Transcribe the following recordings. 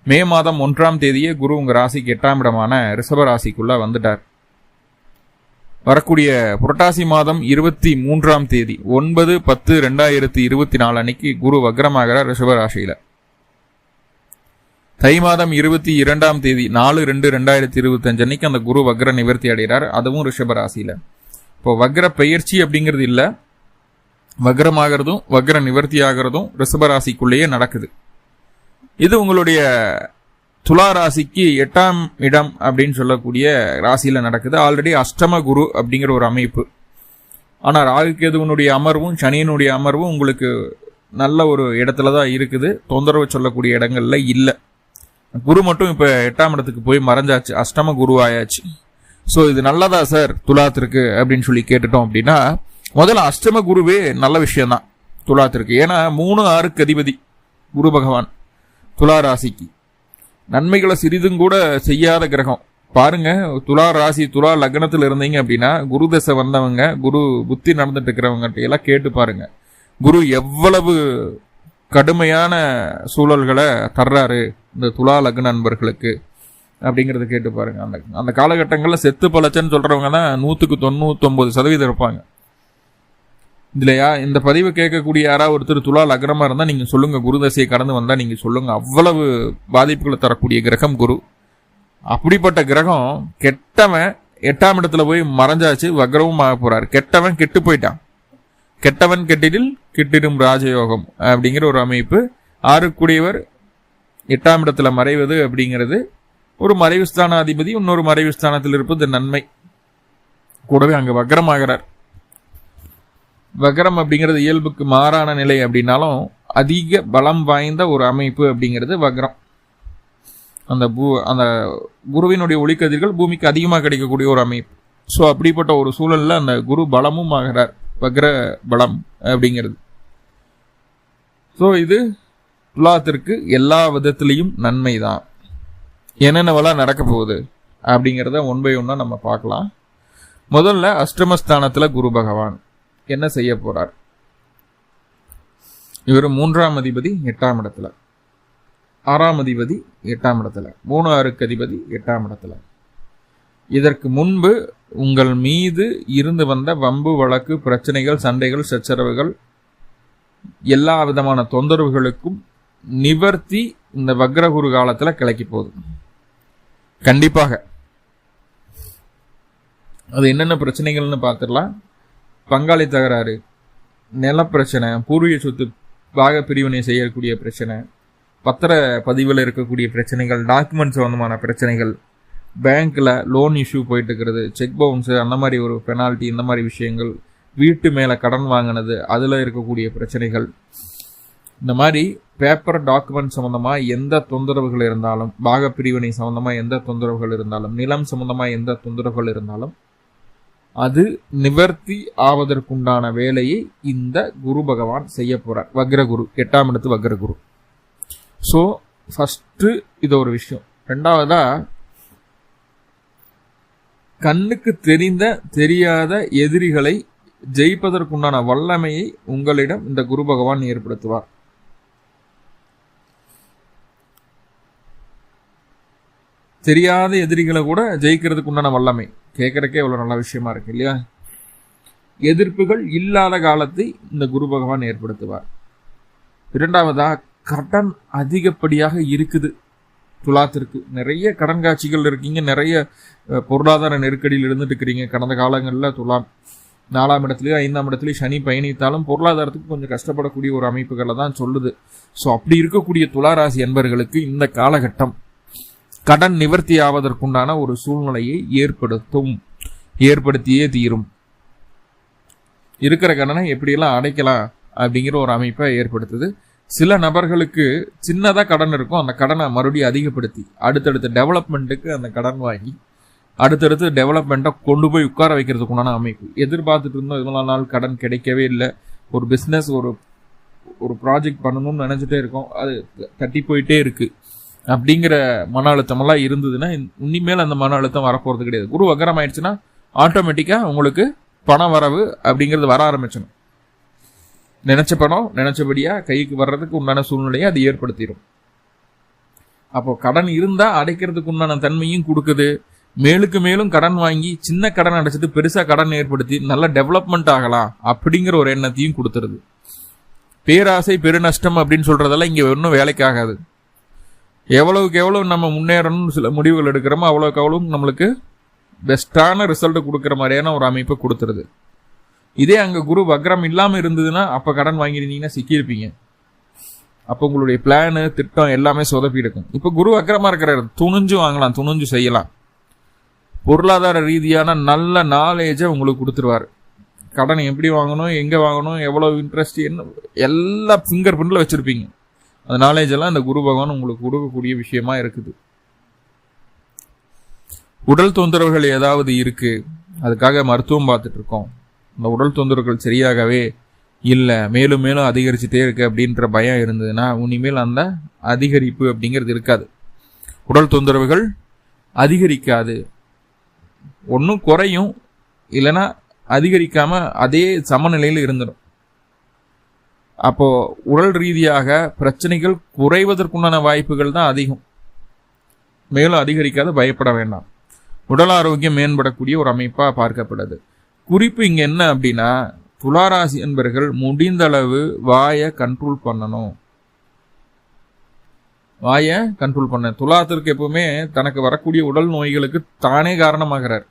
மே மாதம் 1ஆம் தேதியே குரு உங்க ராசிக்கு 8ஆம் இடமான ரிஷப ராசிக்குள்ள வந்துட்டார். வரக்கூடிய புரட்டாசி மாதம் 23ஆம் தேதி 9/10/2024 அன்னைக்கு குரு வக்ரமாகிறார் ரிஷப ராசியில. தை மாதம் 22ஆம் தேதி 4/2/2025 அன்னைக்கு அந்த குரு வக்ர நிவர்த்தி அடைகிறார், அதுவும் ரிஷப ராசியில. இப்போ வக்ர பெயர்ச்சி அப்படிங்கிறது இல்ல, வக்ரமாகிறதும் வக்ர நிவர்த்தி ஆகிறதும் ரிஷப ராசிக்குள்ளேயே நடக்குது. இது உங்களுடைய துலா ராசிக்கு 8ஆம் இடம் அப்படின்னு சொல்லக்கூடிய ராசியில நடக்குது. ஆல்ரெடி அஷ்டம குரு அப்படிங்கிற ஒரு அமைப்பு. ஆனா ராகு கேதுவனுடைய அமர்வும் சனியனுடைய அமர்வும் உங்களுக்கு நல்ல ஒரு இடத்துல தான் இருக்குது, தொந்தரவு சொல்லக்கூடிய இடங்கள்ல இல்ல. குரு மட்டும் இப்ப 8ஆம் இடத்துக்கு போய் மறைஞ்சாச்சு, அஷ்டம குரு ஆயாச்சு. சோ இது நல்லதா சார் துலாத்திற்கு அப்படின்னு சொல்லி கேட்டுட்டோம் அப்படின்னா, முதல்ல அஷ்டம குருவே நல்ல விஷயம்தான் துலாத்திற்கு. ஏன்னா 3/6க்கு அதிபதி குரு பகவான் துலா ராசிக்கு. நன்மைகளை சிறிதும் கூட செய்யாத கிரகம். பாருங்க, துலா ராசி துலா லக்னத்தில் இருந்தீங்க அப்படின்னா குரு தசை வந்தவங்க, குரு புத்தி நடந்துட்டு இருக்கிறவங்க எல்லாம் கேட்டு பாருங்க, குரு எவ்வளவு கடுமையான சூழல்களை தர்றாரு இந்த துலா லக்ன நண்பர்களுக்கு அப்படிங்கறத கேட்டு பாருங்க. அந்த காலகட்டங்கள்ல செத்து பழச்சன்னு சொல்றவங்க தான் 100% இருப்பாங்க. இதுலையா இந்த பதிவு கேட்கக்கூடிய யாராவது ஒருத்தர் துலா லக்னமா இருந்தா நீங்க சொல்லுங்க, குரு தசையை கடந்து வந்தா நீங்க சொல்லுங்க. அவ்வளவு பாதிப்புகளை தரக்கூடிய கிரகம் குரு. அப்படிப்பட்ட கிரகம் கெட்டவன் 8ஆம் இடத்துல போய் மறைஞ்சாச்சு, வக்ரமும் ஆக போறாரு. கெட்டவன் கெட்டு போயிட்டான். கெட்டவன் கெட்டிடில் கிட்டிடும் ராஜயோகம் அப்படிங்கிற ஒரு அமைப்பு. 6க்குடையவர் 8ஆம் இடத்துல மறைவது அப்படிங்கிறது ஒரு மறைவு ஸ்தானாதிபதி இன்னொரு மறைவு ஸ்தானத்தில் இருப்பது நன்மை. கூடவே அங்க வக்ரமாகிறார். வக்ரம் அப்படிங்கிறது இயல்புக்கு மாறான நிலை அப்படின்னாலும் அதிக பலம் வாய்ந்த ஒரு அமைப்பு அப்படிங்கிறது வக்ரம். அந்த குருவினுடைய ஒளிக்கதிர்கள் பூமிக்கு அதிகமாக கிடைக்கக்கூடிய ஒரு அமைப்பு. ஸோ அப்படிப்பட்ட ஒரு சூழல்ல அந்த குரு பலமும் ஆகிறார், வக்ர பலம் அப்படிங்கிறது. ஸோ இது துலாத்திற்கு எல்லா விதத்திலையும் நன்மை தான். என்னென்னவெல்லாம் நடக்க போகுது அப்படிங்கிறத 1 by 1 நம்ம பார்க்கலாம். முதல்ல அஷ்டமஸ்தானத்துல குரு பகவான் என்ன செய்ய போறார்? இவர் 3ஆம் அதிபதி 8ஆம் இடத்துல, 6ஆம் அதிபதி 8ஆம் இடத்துல, 3/6க்கு அதிபதி 8ஆம் இடத்துல. இதற்கு முன்பு உங்கள் மீது இருந்து வந்த வம்பு வழக்கு பிரச்சனைகள் சண்டைகள் சச்சரவுகள் எல்லா விதமான தொந்தரவுகளுக்கும் நிவர்த்தி இந்த வக்ரகுரு காலத்துல கிளக்கி போகுது. கண்டிப்பாக அது என்னென்ன பிரச்சனைகள்னு பார்த்துடலாம். பங்காளி தகராறு, நில பிரச்சனை, பூர்வீக சொத்து பாக பிரிவினை செய்யக்கூடிய பிரச்சனை, பத்திர பதிவில் இருக்கக்கூடிய பிரச்சனைகள், டாக்குமெண்ட் சம்பந்தமான பிரச்சனைகள், பேங்க்ல லோன் இஷ்யூ போயிட்டு இருக்கிறது, செக் பவுன்ஸு, அந்த மாதிரி ஒரு பெனால்ட்டி, இந்த மாதிரி விஷயங்கள், வீட்டு மேல கடன் வாங்கினது அதுல இருக்கக்கூடிய பிரச்சனைகள், இந்த மாதிரி பேப்பர் டாக்குமெண்ட் சம்பந்தமா எந்த தொந்தரவுகள் இருந்தாலும், பாக பிரிவினை சம்பந்தமா எந்த தொந்தரவுகள் இருந்தாலும், நிலம் சம்பந்தமா எந்த தொந்தரவுகள் இருந்தாலும் அது நிவர்த்தி ஆவதற்குண்டான வேலையை இந்த குரு பகவான் செய்ய போறார். வக்ரகுரு 8ஆம் இடத்து வக்ரகுரு. ஸோ ஃபர்ஸ்ட் இது ஒரு விஷயம். ரெண்டாவதா, கண்ணுக்கு தெரியாத எதிரிகளை ஜெயிப்பதற்குண்டான வல்லமையை உங்களிடம் இந்த குரு பகவான் ஏற்படுத்துவார். தெரியாத எதிரிகளை கூட ஜெயிக்கிறதுக்கு உண்டான வல்லமை கேட்கறக்கே எவ்வளவு நல்ல விஷயமா இருக்கு இல்லையா? எதிர்ப்புகள் இல்லாத காலத்தை இந்த குரு பகவான் ஏற்படுத்துவார். இரண்டாவதா, கடன் அதிகப்படியாக இருக்குது துலாத்திற்கு. நிறைய கடன் காட்சிகள் இருக்கீங்க, நிறைய பொருளாதார நெருக்கடியில் இருந்துட்டு இருக்கிறீங்க. கடந்த காலங்களில் துலாம் 4ஆம் இடத்துலயும் 5ஆம் இடத்துலயும் சனி பயணித்தாலும் பொருளாதாரத்துக்கு கொஞ்சம் கஷ்டப்படக்கூடிய ஒரு அமைப்புகளை தான் சொல்லுது. ஸோ அப்படி இருக்கக்கூடிய துளாராசி என்பர்களுக்கு இந்த காலகட்டம் கடன் நிவர்த்தி ஆவதற்குண்டான ஒரு சூழ்நிலையை ஏற்படுத்தியே தீரும். இருக்கிற கடனை எப்படியெல்லாம் அடைக்கலாம் அப்படிங்கிற ஒரு அமைப்பை ஏற்படுத்துது. சில நபர்களுக்கு சின்னதா கடன் இருக்கும், அந்த கடனை மறுபடியும் அதிகப்படுத்தி அடுத்தடுத்த டெவலப்மெண்ட்டுக்கு அந்த கடன் வாங்கி அடுத்தடுத்து டெவலப்மெண்ட்டை கொண்டு போய் உட்கார வைக்கிறதுக்குண்டான அமைப்பு. எதிர்பார்த்துட்டு இருந்தோம், இவ்வளோ நாள் கடன் கிடைக்கவே இல்லை, ஒரு பிஸ்னஸ் ஒரு ப்ராஜெக்ட் பண்ணணும்னு நினைச்சிட்டே இருக்கோம், அது தட்டி போயிட்டே இருக்கு அப்படிங்கிற மன அழுத்தமெல்லாம் இருந்ததுன்னா இனிமேல் அந்த மன அழுத்தம் வரப்போறது கிடையாது. குரு வக்ரம் ஆயிடுச்சுன்னா ஆட்டோமேட்டிக்கா உங்களுக்கு பண வரவு அப்படிங்கிறது வர ஆரம்பிச்சிடும். நினைச்ச பணம் நினைச்சபடியா கைக்கு வர்றதுக்கு உண்டான சூழ்நிலையை அது ஏற்படுத்திடும். அப்போ கடன் இருந்தா அடைக்கிறதுக்கு உண்டான தன்மையும் கொடுக்குது. மேலுக்கு மேலும் கடன் வாங்கி சின்ன கடன் அடைச்சிட்டு பெருசா கடன் ஏற்படுத்தி நல்ல டெவலப்மெண்ட் ஆகலாம் அப்படிங்கிற ஒரு எண்ணத்தையும் கொடுத்துருது. பேராசை பெருநஷ்டம் அப்படின்னு சொல்றதெல்லாம் இங்க ஒன்றும் வேலைக்கு ஆகாது. எவ்வளவுக்கு எவ்வளவு நம்ம முன்னேறணும்னு சில முடிவுகள் எடுக்கிறோமோ அவ்வளவுக்கு அவ்வளவு நம்மளுக்கு பெஸ்டான ரிசல்ட் கொடுக்குற மாதிரியான ஒரு அமைப்பை கொடுத்துருது. இதே அங்க குரு வக்ரம் இல்லாம இருந்ததுன்னா அப்ப கடன் வாங்கியிருந்தீங்கன்னா சிக்கியிருப்பீங்க. அப்போ உங்களுடைய பிளானு திட்டம் எல்லாமே சொதப்பி இருக்கும். இப்ப குரு வக்ரமா இருக்கிறாரு, துணிஞ்சு வாங்கலாம், துணிஞ்சு செய்யலாம். பொருளாதார ரீதியான நல்ல நாலேஜை உங்களுக்கு கொடுத்துருவாரு. கடன் எப்படி வாங்கணும், எங்க வாங்கணும், எவ்வளவு இன்ட்ரெஸ்ட், என்ன எல்லா ஃபிங்கர் பிரிண்ட்ல வச்சிருப்பீங்க. அந்த நாலேஜ் எல்லாம் இந்த குரு பகவான் உங்களுக்கு கொடுக்கக்கூடிய விஷயமா இருக்குது. உடல் தொந்தரவுகள் ஏதாவது இருக்கு, அதுக்காக மருத்துவம் பார்த்துட்டு இருக்கோம், அந்த உடல் தொந்தரவுகள் சரியாகவே இல்லை, மேலும் மேலும் அதிகரிச்சுட்டே இருக்கு அப்படின்ற பயம் இருந்ததுன்னா இனிமேல் அந்த அதிகரிப்பு அப்படிங்கிறது இருக்காது. உடல் தொந்தரவுகள் அதிகரிக்காது, ஒன்றும் குறையும், இல்லைன்னா அதிகரிக்காம அதே சமநிலையில் இருந்துடும். அப்போ உடல் ரீதியாக பிரச்சனைகள் குறைவதற்குண்டான வாய்ப்புகள் தான் அதிகம், மேலும் அதிகரிக்காத, பயப்பட வேண்டாம். உடல் ஆரோக்கியம் மேம்படக்கூடிய ஒரு அமைப்பா பார்க்கப்படுது. குறிப்பு இங்க என்ன அப்படின்னா, துளாராசி என்பர்கள் முடிந்த அளவு வாயை கண்ட்ரோல் பண்ணணும். வாயை கண்ட்ரோல் பண்ண. துலாத்திற்கு எப்பவுமே தனக்கு வரக்கூடிய உடல் நோய்களுக்கு தானே காரணமாகிறார்,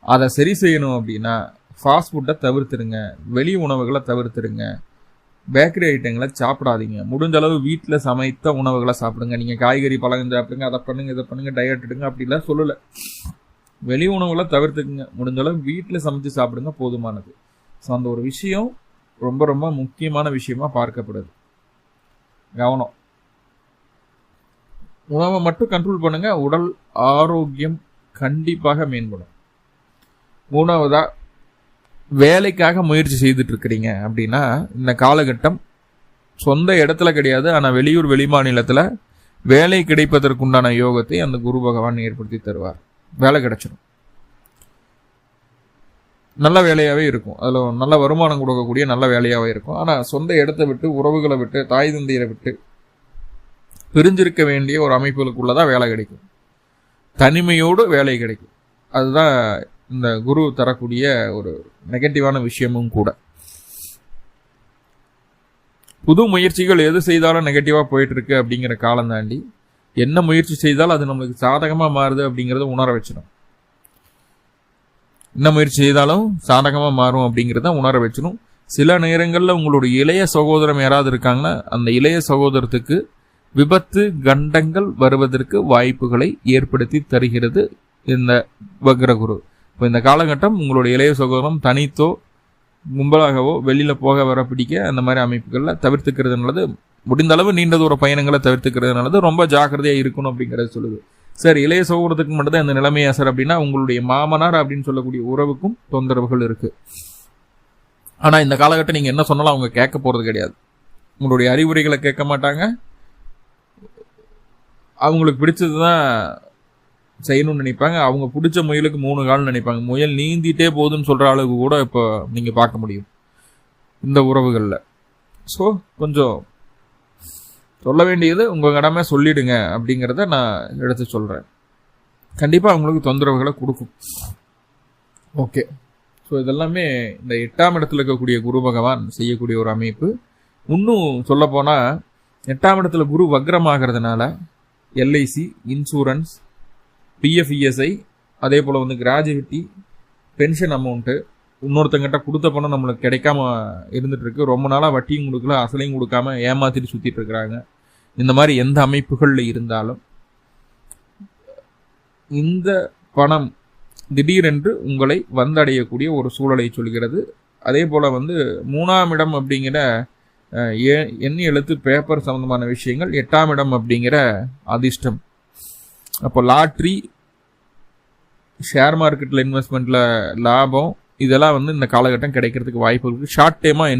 அதை சரி செய்யணும் அப்படின்னா ஃபாஸ்ட் ஃபுட்டை தவிர்த்துருங்க, வெளி உணவுகளை தவிர்த்துருங்க, பேக்கரி ஐட்டங்களை சாப்பிடாதீங்க. முடிஞ்ச அளவு வீட்டில் சமைத்த உணவுகளை சாப்பிடுங்க. நீங்கள் காய்கறி பழங்க சாப்பிடுங்க, அதை பண்ணுங்க, இதை பண்ணுங்க, டயட் எடுங்க அப்படிலாம் சொல்லலை. வெளி உணவுகளை தவிர்த்துக்குங்க. முடிஞ்ச அளவு வீட்டில் சமைச்சு சாப்பிடுங்க, போதுமானது. ஸோ அந்த ஒரு விஷயம் ரொம்ப ரொம்ப முக்கியமான விஷயமா பார்க்கப்படுது. கவனம். உணவை மட்டும் கண்ட்ரோல் பண்ணுங்க, உடல் ஆரோக்கியம் கண்டிப்பாக மேம்படும். மூணாவதா, வேலைக்காக முயற்சி செய்துட்டு இருக்கிறீங்க அப்படின்னா இந்த காலகட்டம் சொந்த இடத்துல கிடையாது, ஆனால் வெளியூர் வெளிமாநிலத்தில் வேலை கிடைப்பதற்குண்டான யோகத்தை அந்த குரு பகவான் ஏற்படுத்தி தருவார். வேலை கிடைச்சிடும், நல்ல வேலையாகவே இருக்கும், அதில் நல்ல வருமானம் கொடுக்கக்கூடிய நல்ல வேலையாகவே இருக்கும். ஆனால் சொந்த இடத்தை விட்டு, உறவுகளை விட்டு, தாய் தந்தையரை விட்டு பிரிஞ்சிருக்க வேண்டிய ஒரு அமைப்புகளுக்குள்ளதான் வேலை கிடைக்கும். தனிமையோடு வேலை கிடைக்கும். அதுதான் இந்த குரு தரக்கூடிய ஒரு நெகட்டிவான விஷயமும் கூட. புது முயற்சிகள் எது செய்தாலும் நெகட்டிவா போயிட்டு இருக்கு அப்படிங்கிற காலம் தாண்டி என்ன முயற்சி செய்தாலும் அது நம்மளுக்கு சாதகமா மாறுது அப்படிங்கறத உணர வச்சிடும். என்ன முயற்சி செய்தாலும் சாதகமா மாறும் அப்படிங்கிறத உணர வச்சிடும். சில நேரங்கள்ல உங்களுடைய இளைய சகோதரம் யாராவது இருக்காங்கன்னா அந்த இளைய சகோதரத்துக்கு விபத்து கண்டங்கள் வருவதற்கு வாய்ப்புகளை ஏற்படுத்தி தருகிறது இந்த வக்ரகுரு. இப்போ இந்த காலகட்டம் உங்களுடைய இளைய சகோதரம் தனித்தோ கும்பலாகவோ வெளியில போக வர பிடிக்க அந்த மாதிரி அமைப்புகள்ல தவிர்த்துக்கிறது நல்லது. முடிந்த அளவு நீண்ட தூர பயணங்களை தவிர்த்துக்கிறது நல்லது. ரொம்ப ஜாக்கிரதையா இருக்கணும் அப்படிங்கறது சொல்லுது. சார், இளைய சகோதரத்துக்கு மட்டும் தான் இந்த நிலைமையா சார் அப்படின்னா உங்களுடைய மாமனார் அப்படின்னு சொல்லக்கூடிய உறவுக்கும் தொந்தரவுகள் இருக்கு. ஆனா இந்த காலகட்டம் நீங்க என்ன சொன்னாலும் அவங்க கேட்க போறது கிடையாது. உங்களுடைய அறிவுரைகளை கேட்க மாட்டாங்க. அவங்களுக்கு பிடிச்சதுதான் செய்யணும்னு நினைப்பாங்க. அவங்க பிடிச்ச முயலுக்கு 3 கால் நினைப்பாங்க. முயல் நீந்திட்டே போகுதுன்னு சொல்ற அளவுக்கு கூட இப்போ நீங்க பார்க்க முடியும் இந்த உறவுகள்ல. ஸோ கொஞ்சம் சொல்ல வேண்டியது உங்க கடமை சொல்லிடுங்க அப்படிங்கிறத நான் எடுத்து சொல்றேன். கண்டிப்பா அவங்களுக்கு தொந்தரவுகளை கொடுக்கும். ஓகே, ஸோ இதெல்லாமே இந்த 8ஆம் இடத்துல இருக்கக்கூடிய குரு பகவான் செய்யக்கூடிய ஒரு அமைப்பு. இன்னும் சொல்ல போனா 8ஆம் இடத்துல குரு வக்ரமாகிறதுனால எல்ஐசி, இன்சூரன்ஸ், பிஎஃப்இஎஸ்ஐ, அதே போல் வந்து கிராஜுவிட்டி, பென்ஷன் அமௌண்ட்டு இன்னொருத்தங்கிட்ட கொடுத்த பணம் நம்மளுக்கு கிடைக்காம இருந்துட்டு இருக்கு. ரொம்ப நாளாக வட்டியும் கொடுக்கல, அசலையும் கொடுக்காம ஏமாத்திட்டு சுற்றிட்டு இருக்கிறாங்க. இந்த மாதிரி எந்த அமைப்புகளில் இருந்தாலும் இந்த பணம் திடீரென்று உங்களை வந்தடையக்கூடிய ஒரு சூழலை சொல்கிறது. அதே போல் வந்து 3ஆம் இடம் அப்படிங்கிற எண்ணி எழுத்து பேப்பர் சம்பந்தமான விஷயங்கள், 8ஆம் இடம் அப்படிங்கிற அதிர்ஷ்டம். அப்போ லாட்ரி, ஷேர் மார்க்கெட்டில் இன்வெஸ்ட்மெண்ட்டில் லாபம், இதெல்லாம் வந்து இந்த காலகட்டம் கிடைக்கிறதுக்கு வாய்ப்புகள் இருக்குது. ஷார்ட் டைமாக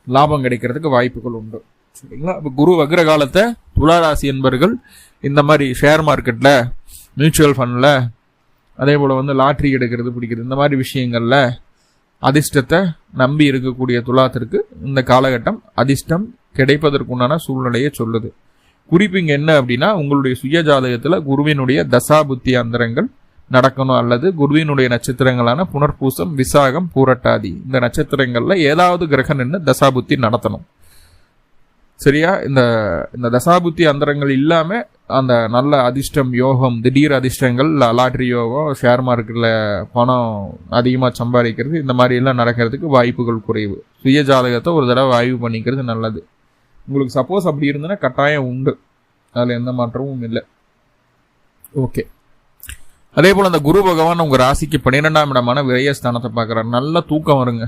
லாபம் கிடைக்கிறதுக்கு வாய்ப்புகள் உண்டு. சரிங்களா? இப்போ குரு வக்ர காலத்தை துளாராசி என்பர்கள் இந்த மாதிரி ஷேர் மார்க்கெட்டில், மியூச்சுவல் ஃபண்டில், அதே போல் வந்து லாட்ரி எடுக்கிறது பிடிக்கிறது, இந்த மாதிரி விஷயங்களில் அதிர்ஷ்டத்தை நம்பி இருக்கக்கூடிய துலாத்திற்கு இந்த காலகட்டம் அதிர்ஷ்டம் கிடைப்பதற்குண்டான சூழ்நிலையை சொல்லுது. குறிப்பு இங்க என்ன அப்படின்னா, உங்களுடைய சுய ஜாதகத்துல குருவினுடைய தசாபுத்தி அந்தரங்கள் நடக்கணும், அல்லது குருவினுடைய நட்சத்திரங்களான புனர்பூசம், விசாகம், பூரட்டாதி இந்த நட்சத்திரங்கள்ல ஏதாவது கிரகம் நின்று தசாபுத்தி நடத்தணும். சரியா? இந்த தசாபுத்தி அந்தரங்கள் இல்லாம அந்த நல்ல அதிர்ஷ்டம், யோகம், திடீர் அதிர்ஷ்டங்கள், லாட்ரி யோகம், ஷேர் மார்க்கெட்ல பணம் அதிகமாக சம்பாதிக்கிறது, இந்த மாதிரி எல்லாம் நடக்கிறதுக்கு வாய்ப்புகள் குறைவு. சுய ஜாதகத்தை ஒரு தடவை ஆய்வு பண்ணிக்கிறது நல்லது. உங்களுக்கு சப்போஸ் அப்படி இருந்ததுன்னா கட்டாயம் உண்டு, அதில் எந்த மாற்றமும் இல்லை. ஓகே. அதே போல் அந்த குரு பகவான் உங்கள் ராசிக்கு 12ஆம் இடமான விரயஸ்தானத்தை பார்க்குறாரு. நல்ல தூக்கம் வருங்க,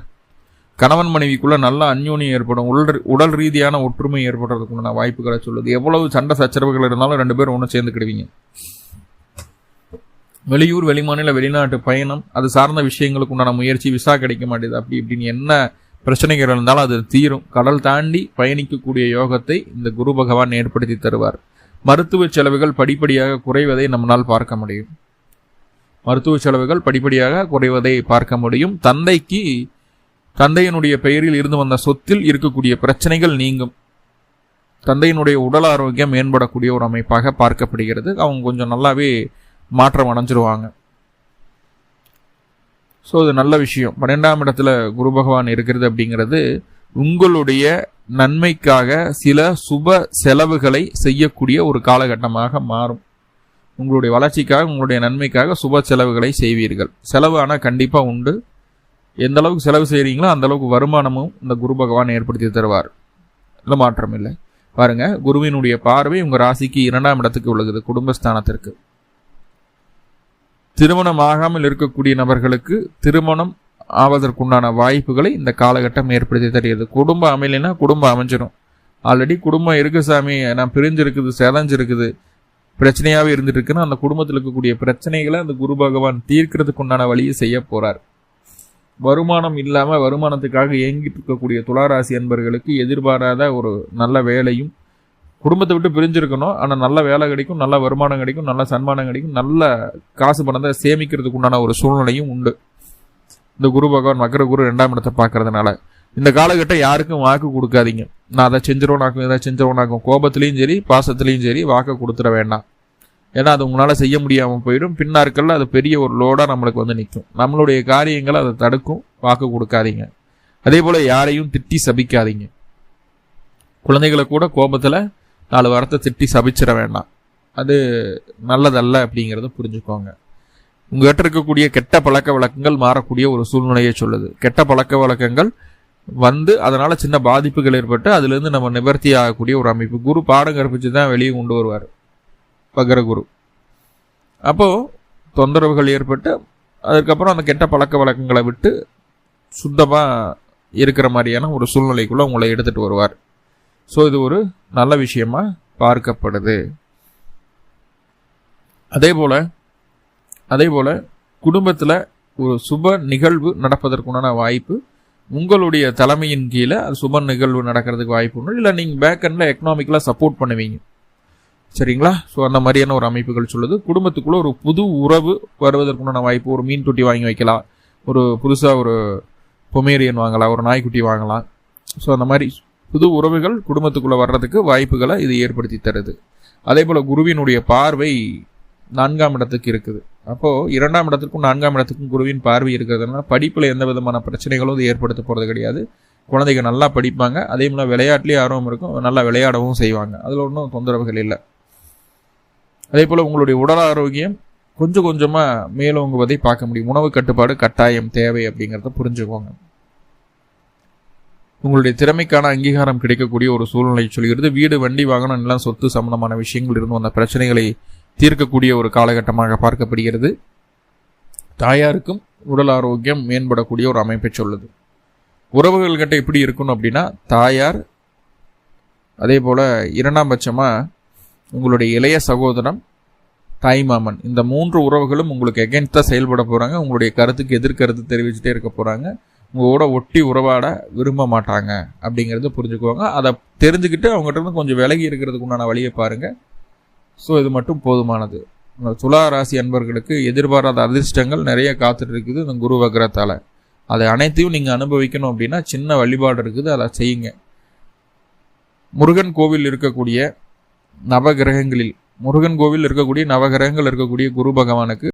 கணவன் மனைவிக்குள்ள நல்ல அந்யோன்யம் ஏற்படும், உடல் ரீதியான ஒற்றுமை ஏற்படுறதுக்குள்ள வாய்ப்புகளை சொல்லுது. எவ்வளவு சண்டை சச்சரவுகள் இருந்தாலும் 2 பேரும் ஒன்று சேர்ந்துக்கிடுவீங்க. வெளியூர், வெளிமாநில, வெளிநாட்டு பயணம், அது சார்ந்த விஷயங்களுக்கு உண்டான முயற்சி, விசா கிடைக்க மாட்டேது, அப்படி இப்படின்னு என்ன பிரச்சனைகள் இருந்தாலும் அது தீரும். கடல் தாண்டி பயணிக்கக்கூடிய யோகத்தை இந்த குரு பகவான் ஏற்படுத்தி தருவார். மருத்துவ செலவுகள் படிப்படியாக குறைவதை நம்மளால் பார்க்க முடியும். தந்தையினுடைய பெயரில் இருந்து வந்த சொத்தில் இருக்கக்கூடிய பிரச்சனைகள் நீங்கும். தந்தையினுடைய உடல் ஆரோக்கியம் மேம்படக்கூடிய ஒரு அமைப்பாக பார்க்கப்படுகிறது. அவங்க கொஞ்சம் நல்லாவே மாற்றம் அடைஞ்சிருவாங்க. ஸோ அது நல்ல விஷயம். 12ஆம் இடத்துல குரு பகவான் இருக்கிறது அப்படிங்கிறது உங்களுடைய நன்மைக்காக சில சுப செலவுகளை செய்யக்கூடிய ஒரு காலகட்டமாக மாறும். உங்களுடைய வளர்ச்சிக்காக, உங்களுடைய நன்மைக்காக சுப செலவுகளை செய்வீர்கள். செலவு ஆனால் கண்டிப்பாக உண்டு. எந்த அளவுக்கு செலவு செய்கிறீங்களோ அந்த அளவுக்கு வருமானமும் இந்த குரு பகவான் ஏற்படுத்தி தருவார். இல்லை மாற்றம் இல்லை. பாருங்க, குருவினுடைய பார்வை உங்கள் ராசிக்கு 2ஆம் இடத்துக்கு உள்ளது, குடும்பஸ்தானத்திற்கு. திருமணம் ஆகாமல் இருக்கக்கூடிய நபர்களுக்கு திருமணம் ஆவதற்குண்டான வாய்ப்புகளை இந்த காலகட்டம் ஏற்படுத்தி தருகிறது. குடும்பம் அமையலைன்னா குடும்பம் அமைஞ்சிடும். ஆல்ரெடி குடும்பம் இருக்கு சாமி, நான் பிரிஞ்சிருக்குது, செதஞ்சிருக்குது, பிரச்சனையாகவே இருந்துட்டு இருக்குன்னா அந்த குடும்பத்தில் இருக்கக்கூடிய பிரச்சனைகளை அந்த குரு பகவான் தீர்க்கிறதுக்கு உண்டான வழியை செய்ய போறார். வருமானம் இல்லாமல் வருமானத்துக்காக ஏங்கிட்டு இருக்கக்கூடிய துளாராசி அன்பர்களுக்கு எதிர்பாராத ஒரு நல்ல வேலையும், குடும்பத்தை விட்டு பிரிஞ்சிருக்கணும் ஆனால் நல்ல வேலை கிடைக்கும், நல்ல வருமானம் கிடைக்கும், நல்ல சன்மானம் கிடைக்கும், நல்ல காசு பணத்தை சேமிக்கிறதுக்கு உண்டான ஒரு சூழ்நிலையும் உண்டு. இந்த குரு பகவான் மகர குரு 2ஆம் இடத்தை பார்க்கறதுனால இந்த காலகட்டம் யாருக்கும் வாக்கு கொடுக்காதீங்க. நான் அதை செஞ்சிருவோனாக்கும், இதை செஞ்சிருவோனாக்கும், கோபத்திலையும் சரி பாசத்துலையும் சரி வாக்கு கொடுத்துட வேண்டாம். ஏன்னா அது உங்களால் செய்ய முடியாமல் போயிடும். பின்னாட்களில் அது பெரிய ஒரு லோடாக நம்மளுக்கு வந்து நிற்கும். நம்மளுடைய காரியங்களை அதை தடுக்கும். வாக்கு கொடுக்காதீங்க. அதே போல் யாரையும் திட்டி சபிக்காதீங்க. குழந்தைகளை கூட கோபத்தில் 4 வாரத்தை திட்டி சபிச்சிட வேண்டாம். அது நல்லதல்ல அப்படிங்கிறத புரிஞ்சுக்கோங்க. உங்கள்கிட்ட இருக்கக்கூடிய கெட்ட பழக்க வழக்கங்கள் மாறக்கூடிய ஒரு சூழ்நிலையை சொல்லுது. கெட்ட பழக்க வழக்கங்கள் வந்து அதனால் சின்ன பாதிப்புகள் ஏற்பட்டு அதுலேருந்து நம்ம நிவர்த்தி ஆகக்கூடிய ஒரு அமைப்பு. குரு பாடம் கற்பிச்சு தான் வெளியே கொண்டு வருவார், வக்ரகுரு. அப்போது தொந்தரவுகள் ஏற்பட்டு அதுக்கப்புறம் அந்த கெட்ட பழக்க வழக்கங்களை விட்டு சுத்தமாக இருக்கிற மாதிரியான ஒரு சூழ்நிலைக்குள்ளே உங்களை எடுத்துகிட்டு வருவார். ஸோ இது ஒரு நல்ல விஷயமா பார்க்கப்படுது. அதே போல் குடும்பத்தில் ஒரு சுப நிகழ்வு நடப்பதற்குண்டான வாய்ப்பு உங்களுடைய தலைமையின் கீழே அது சுப நிகழ்வு நடக்கிறதுக்கு வாய்ப்பு உண்டு. இல்லை நீங்கள் பேக்கெண்டில் எக்கனாமிக்கலாக சப்போர்ட் பண்ணுவீங்க. சரிங்களா? ஸோ அந்த மாதிரியான ஒரு அமைப்புகள் சொல்லுது. குடும்பத்துக்குள்ளே ஒரு புது உறவு வருவதற்குண்டான வாய்ப்பு. ஒரு மீன் தொட்டி வாங்கி வைக்கலாம், ஒரு புதுசாக ஒரு பொமேரியன் வாங்கலாம், ஒரு நாய்க்குட்டி வாங்கலாம். ஸோ அந்த மாதிரி புது உறவுகள் குடும்பத்துக்குள்ளே வர்றதுக்கு வாய்ப்புகளை இது ஏற்படுத்தி தருது. அதே போல் குருவினுடைய பார்வை 4ஆம் இடத்துக்கு இருக்குது. அப்போது 2ஆம் இடத்துக்கும் 4ஆம் இடத்துக்கும் குருவின் பார்வை இருக்கிறதுனால படிப்பில் எந்த விதமான பிரச்சனைகளும் இது ஏற்படுத்த போகிறது கிடையாது. குழந்தைங்க நல்லா படிப்பாங்க. அதே போல் விளையாட்டுலேயே ஆர்வம் இருக்கும், நல்லா விளையாடவும் செய்வாங்க. அதில் ஒன்றும் தொந்தரவுகள் இல்லை. அதே போல் உங்களுடைய உடல் ஆரோக்கியம் கொஞ்சம் கொஞ்சமாக மேலோங்குவதை பார்க்க முடியும். உணவு கட்டுப்பாடு கட்டாயம் தேவை அப்படிங்கிறத புரிஞ்சுக்கோங்க. உங்களுடைய திறமைக்கான அங்கீகாரம் கிடைக்கக்கூடிய ஒரு சூழ்நிலை சொல்கிறது. வீடு, வண்டி, வாகனம், நிலம், சொத்து சம்பந்தமான விஷயங்கள் இருந்து வந்த பிரச்சனைகளை தீர்க்கக்கூடிய ஒரு காலகட்டமாக பார்க்கப்படுகிறது. தாயாருக்கும் உடல் ஆரோக்கியம் மேம்படக்கூடிய ஒரு அமைப்பை சொல்லுது. உறவுகள்கிட்ட எப்படி இருக்கணும் அப்படின்னா, தாயார், அதே போல் 2ஆம் பட்சமாக உங்களுடைய இளைய சகோதரம், தாய்மாமன், இந்த 3 உறவுகளும் உங்களுக்கு எகென்ஸ்டாக செயல்பட போகிறாங்க. உங்களுடைய கருத்துக்கு எதிர்கருத்து தெரிவிச்சுட்டே இருக்க போகிறாங்க. உங்களோட ஒட்டி உறவாட விரும்ப மாட்டாங்க அப்படிங்கிறது புரிஞ்சுக்குவாங்க. அதை தெரிஞ்சுக்கிட்டு அவங்ககிட்ட இருந்து கொஞ்சம் விலகி இருக்கிறதுக்கு உண்டான வழியை பாருங்கள். ஸோ இது மட்டும் போதுமானது. துலா ராசி அன்பர்களுக்கு எதிர்பாராத அதிர்ஷ்டங்கள் நிறைய காத்துட்டு இருக்குது இந்த குரு வக்ரத்தால். அதை அனைத்தையும் நீங்கள் அனுபவிக்கணும் அப்படின்னா சின்ன வழிபாடு இருக்குது, அதை செய்யுங்க. முருகன் கோவில் இருக்கக்கூடிய நவகிரகங்களில் முருகன் கோவில் இருக்கக்கூடிய நவகிரகங்கள் இருக்கக்கூடிய குரு பகவானுக்கு